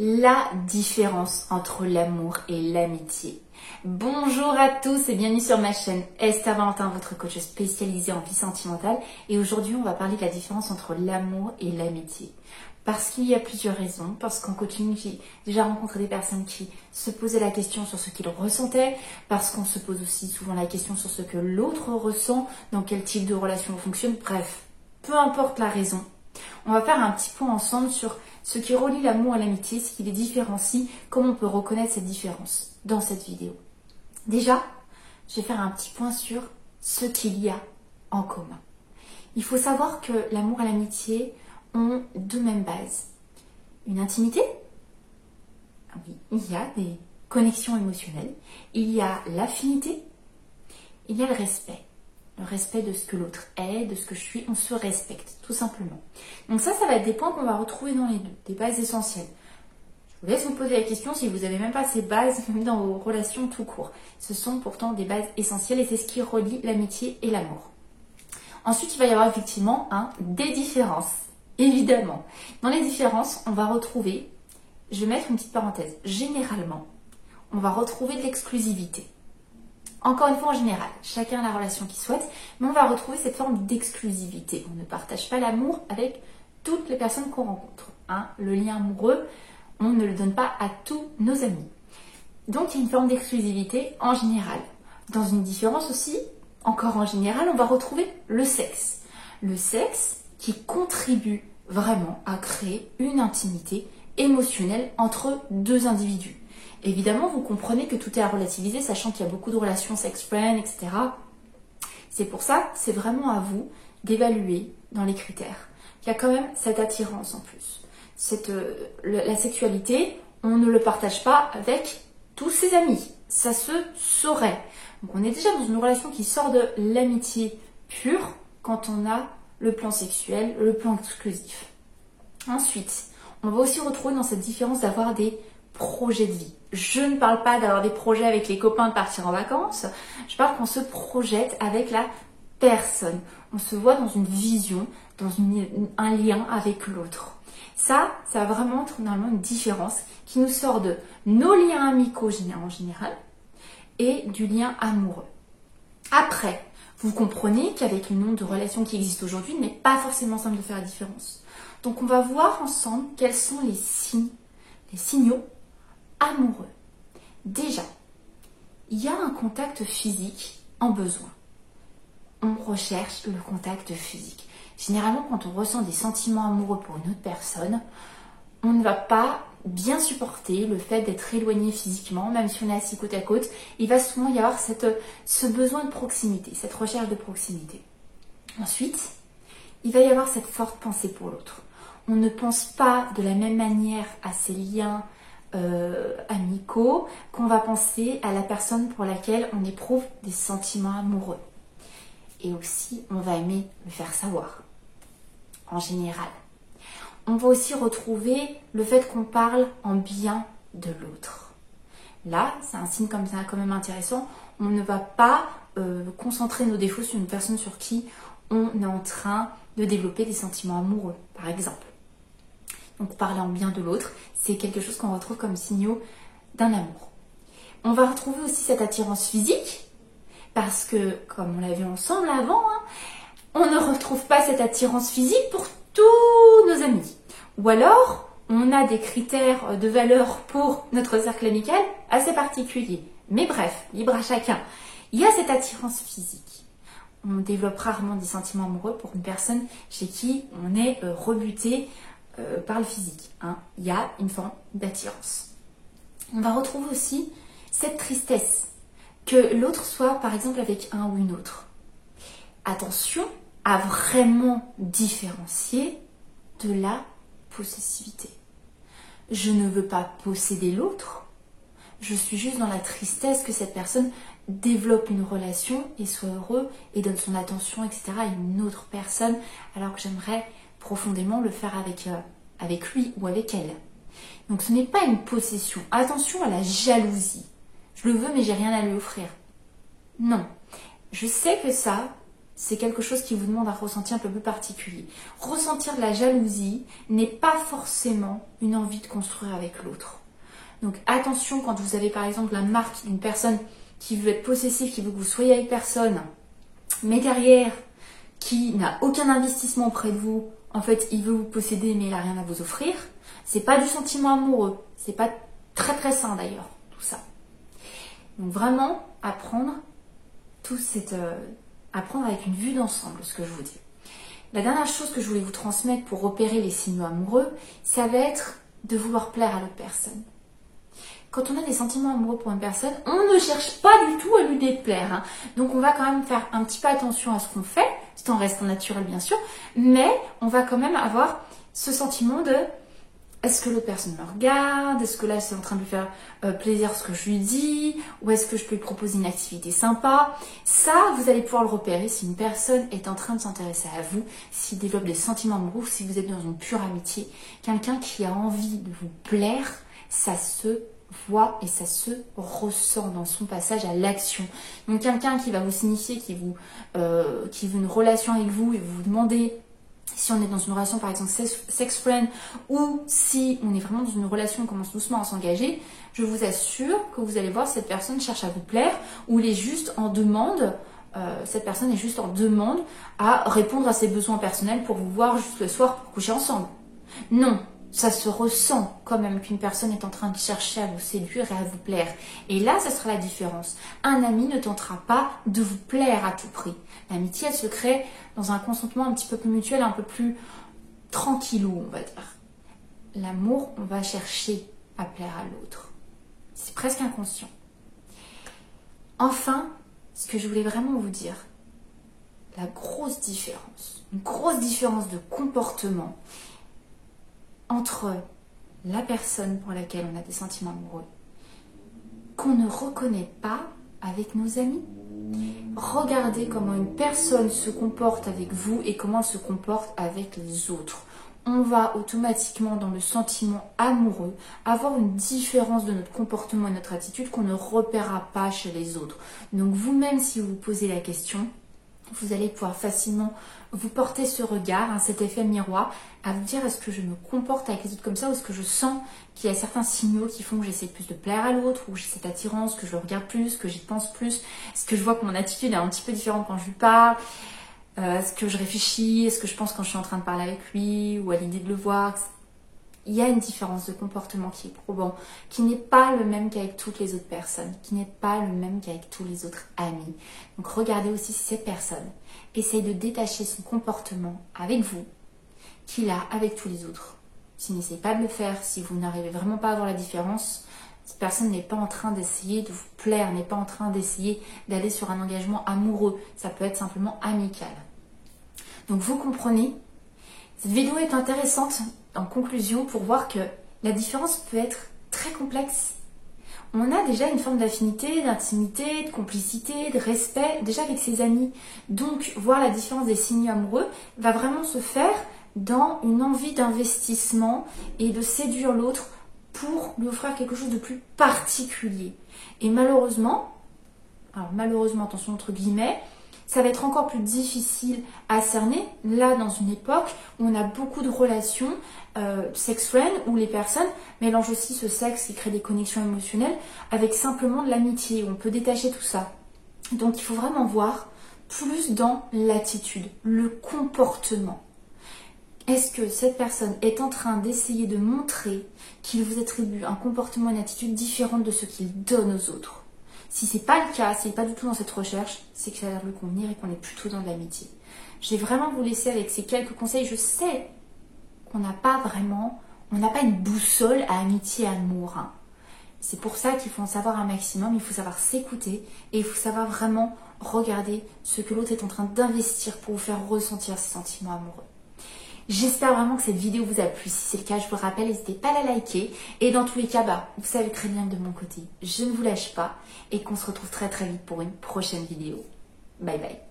la différence entre l'amour et l'amitié. Bonjour à tous et bienvenue sur ma chaîne Esther Valentin, votre coach spécialisé en vie sentimentale. Et aujourd'hui, on va parler de la différence entre l'amour et l'amitié. Parce qu'il y a plusieurs raisons. Parce qu'en coaching, j'ai déjà rencontré des personnes qui se posaient la question sur ce qu'ils ressentaient. Parce qu'on se pose aussi souvent la question sur ce que l'autre ressent, dans quel type de relation on fonctionne. Bref, peu importe la raison. On va faire un petit point ensemble sur ce qui relie l'amour à l'amitié, ce qui les différencie, comment on peut reconnaître cette différence dans cette vidéo. Déjà, je vais faire un petit point sur ce qu'il y a en commun. Il faut savoir que l'amour et l'amitié ont deux mêmes bases. Une intimité, oui, il y a des connexions émotionnelles, il y a l'affinité, il y a le respect. Le respect de ce que l'autre est, de ce que je suis, on se respecte, tout simplement. Donc ça va être des points qu'on va retrouver dans les deux, des bases essentielles. Je vous laisse vous poser la question si vous n'avez même pas ces bases, même dans vos relations tout court. Ce sont pourtant des bases essentielles et c'est ce qui relie l'amitié et l'amour. Ensuite, il va y avoir effectivement des différences, évidemment. Dans les différences, on va retrouver, je vais mettre une petite parenthèse, généralement, on va retrouver de l'exclusivité. Encore une fois, en général, chacun a la relation qu'il souhaite, mais on va retrouver cette forme d'exclusivité. On ne partage pas l'amour avec toutes les personnes qu'on rencontre. Le lien amoureux, on ne le donne pas à tous nos amis. Donc, il y a une forme d'exclusivité en général. Dans une différence aussi, encore en général, on va retrouver le sexe. Le sexe qui contribue vraiment à créer une intimité émotionnelle entre deux individus. Évidemment, vous comprenez que tout est à relativiser, sachant qu'il y a beaucoup de relations sex-friend, etc. C'est pour ça, c'est vraiment à vous d'évaluer dans les critères qu'il y a quand même cette attirance en plus. La sexualité, on ne le partage pas avec tous ses amis. Ça se saurait. Donc on est déjà dans une relation qui sort de l'amitié pure quand on a le plan sexuel, le plan exclusif. Ensuite, on va aussi retrouver dans cette différence d'avoir des projets de vie. Je ne parle pas d'avoir des projets avec les copains de partir en vacances. Je parle qu'on se projette avec la personne. On se voit dans une vision, dans un lien avec l'autre. Ça va vraiment être normalement une différence qui nous sort de nos liens amicaux en général et du lien amoureux. Après, vous comprenez qu'avec le nombre de relations qui existent aujourd'hui, il n'est pas forcément simple de faire la différence. Donc on va voir ensemble quels sont les signaux amoureux. Déjà, il y a un contact physique en besoin. On recherche le contact physique. Généralement, quand on ressent des sentiments amoureux pour une autre personne, on ne va pas bien supporter le fait d'être éloigné physiquement, même si on est assis côte à côte. Il va souvent y avoir ce besoin de proximité, cette recherche de proximité. Ensuite, il va y avoir cette forte pensée pour l'autre. On ne pense pas de la même manière à ces liens amicaux qu'on va penser à la personne pour laquelle on éprouve des sentiments amoureux. Et aussi, on va aimer le faire savoir, en général. On va aussi retrouver le fait qu'on parle en bien de l'autre. Là, c'est un signe comme ça quand même intéressant. On ne va pas concentrer nos défauts sur une personne sur qui on est en train de développer des sentiments amoureux, par exemple. Donc parler en bien de l'autre, c'est quelque chose qu'on retrouve comme signaux d'un amour. On va retrouver aussi cette attirance physique, parce que, comme on l'a vu ensemble avant, on ne retrouve pas cette attirance physique pour tous nos amis. Ou alors, on a des critères de valeur pour notre cercle amical assez particuliers. Mais bref, libre à chacun. Il y a cette attirance physique. On développe rarement des sentiments amoureux pour une personne chez qui on est rebuté par le physique. Il y a une forme d'attirance. On va retrouver aussi cette tristesse, que l'autre soit par exemple avec un ou une autre. Attention à vraiment différencier de la possessivité. Je ne veux pas posséder l'autre, je suis juste dans la tristesse que cette personne développe une relation et soit heureux et donne son attention, etc. à une autre personne, alors que j'aimerais profondément le faire avec lui ou avec elle. Donc ce n'est pas une possession. Attention à la jalousie. Je le veux mais j'ai rien à lui offrir. Non. Je sais que ça c'est quelque chose qui vous demande un ressenti un peu plus particulier. Ressentir de la jalousie n'est pas forcément une envie de construire avec l'autre. Donc attention quand vous avez par exemple la marque d'une personne qui veut être possessive, qui veut que vous soyez avec personne, mais derrière, qui n'a aucun investissement auprès de vous, en fait il veut vous posséder mais il n'a rien à vous offrir, c'est pas du sentiment amoureux, c'est pas très très sain d'ailleurs, tout ça. Donc vraiment apprendre apprendre avec une vue d'ensemble, ce que je vous dis. La dernière chose que je voulais vous transmettre pour repérer les signaux amoureux, ça va être de vouloir plaire à l'autre personne. Quand on a des sentiments amoureux pour une personne, on ne cherche pas du tout à lui déplaire. Hein. Donc on va quand même faire un petit peu attention à ce qu'on fait, tout en restant naturel bien sûr, mais on va quand même avoir ce sentiment de est-ce que l'autre personne me regarde, est-ce que là c'est en train de lui faire plaisir ce que je lui dis, ou est-ce que je peux lui proposer une activité sympa. Ça, vous allez pouvoir le repérer si une personne est en train de s'intéresser à vous, s'il développe des sentiments amoureux, si vous êtes dans une pure amitié. Quelqu'un qui a envie de vous plaire, ça se voit et ça se ressent dans son passage à l'action. Donc quelqu'un qui va vous signifier, qui veut une relation avec vous et vous demandez si on est dans une relation par exemple sex friend ou si on est vraiment dans une relation, on commence doucement à s'engager, je vous assure que vous allez voir cette personne cherche à vous plaire ou elle est juste en demande, cette personne est juste en demande à répondre à ses besoins personnels pour vous voir juste le soir pour coucher ensemble. Non, ça se ressent quand même qu'une personne est en train de chercher à vous séduire et à vous plaire. Et là, ce sera la différence. Un ami ne tentera pas de vous plaire à tout prix. L'amitié, elle se crée dans un consentement un petit peu plus mutuel, un peu plus tranquillou, on va dire. L'amour, on va chercher à plaire à l'autre. C'est presque inconscient. Enfin, ce que je voulais vraiment vous dire, la grosse différence, une grosse différence de comportement entre la personne pour laquelle on a des sentiments amoureux qu'on ne reconnaît pas avec nos amis. Regardez comment une personne se comporte avec vous et comment elle se comporte avec les autres. On va automatiquement dans le sentiment amoureux avoir une différence de notre comportement et notre attitude qu'on ne repérera pas chez les autres. Donc vous-même, si vous vous posez la question, vous allez pouvoir facilement vous porter ce regard, cet effet miroir, à vous dire est-ce que je me comporte avec les autres comme ça ou est-ce que je sens qu'il y a certains signaux qui font que j'essaie plus de plaire à l'autre ou j'ai cette attirance, que je le regarde plus, que j'y pense plus, est-ce que je vois que mon attitude est un petit peu différente quand je lui parle, est-ce que je réfléchis, est-ce que je pense quand je suis en train de parler avec lui ou à l'idée de le voir. Il y a une différence de comportement qui est probant, qui n'est pas le même qu'avec toutes les autres personnes, qui n'est pas le même qu'avec tous les autres amis. Donc regardez aussi si cette personne essaye de détacher son comportement avec vous, qu'il a avec tous les autres. S'il n'essaye pas de le faire, si vous n'arrivez vraiment pas à voir la différence, cette personne n'est pas en train d'essayer de vous plaire, n'est pas en train d'essayer d'aller sur un engagement amoureux. Ça peut être simplement amical. Donc vous comprenez, cette vidéo est intéressante en conclusion pour voir que la différence peut être très complexe. On a déjà une forme d'affinité, d'intimité, de complicité, de respect déjà avec ses amis. Donc voir la différence des signaux amoureux va vraiment se faire dans une envie d'investissement et de séduire l'autre pour lui offrir quelque chose de plus particulier. Et malheureusement, alors malheureusement attention entre guillemets, ça va être encore plus difficile à cerner, là dans une époque où on a beaucoup de relations sex-friend, où les personnes mélangent aussi ce sexe qui crée des connexions émotionnelles avec simplement de l'amitié, où on peut détacher tout ça. Donc il faut vraiment voir plus dans l'attitude, le comportement. Est-ce que cette personne est en train d'essayer de montrer qu'il vous attribue un comportement et une attitude différente de ce qu'il donne aux autres? Si c'est pas le cas, si c'est pas du tout dans cette recherche, c'est que ça a l'air de lui convenir et qu'on est plutôt dans de l'amitié. Je vais vraiment vous laisser avec ces quelques conseils. Je sais qu'on n'a pas une boussole à amitié et amour. Hein. C'est pour ça qu'il faut en savoir un maximum, il faut savoir s'écouter et il faut savoir vraiment regarder ce que l'autre est en train d'investir pour vous faire ressentir ses sentiments amoureux. J'espère vraiment que cette vidéo vous a plu. Si c'est le cas, je vous rappelle, n'hésitez pas à la liker. Et dans tous les cas, vous savez très bien que de mon côté, je ne vous lâche pas et qu'on se retrouve très très vite pour une prochaine vidéo. Bye bye.